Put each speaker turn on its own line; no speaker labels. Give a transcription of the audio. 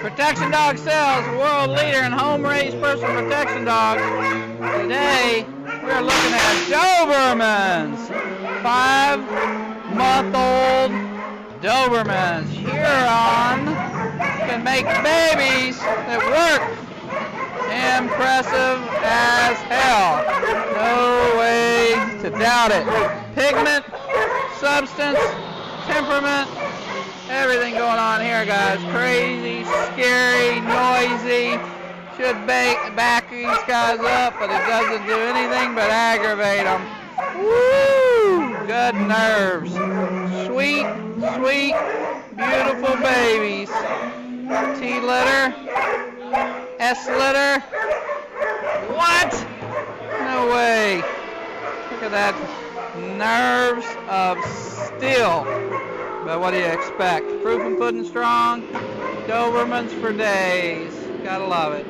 Protection Dog Sales, world leader in home-raised personal protection dogs. Today, we're looking at Dobermans. 5-month-old Dobermans. Huron can make babies that work. Impressive as hell. No way to doubt it. Pigment, substance, temperament, everything going on here, guys. Crazy, scary, noisy. Should back these guys up, but it doesn't do anything but aggravate them. Woo! Good nerves. Sweet, sweet, beautiful babies. T-litter. S-litter. What? No way. Look at that. Nerves of steel. But what do you expect? Prufenpuden strong. Dobermans for days. Gotta love it.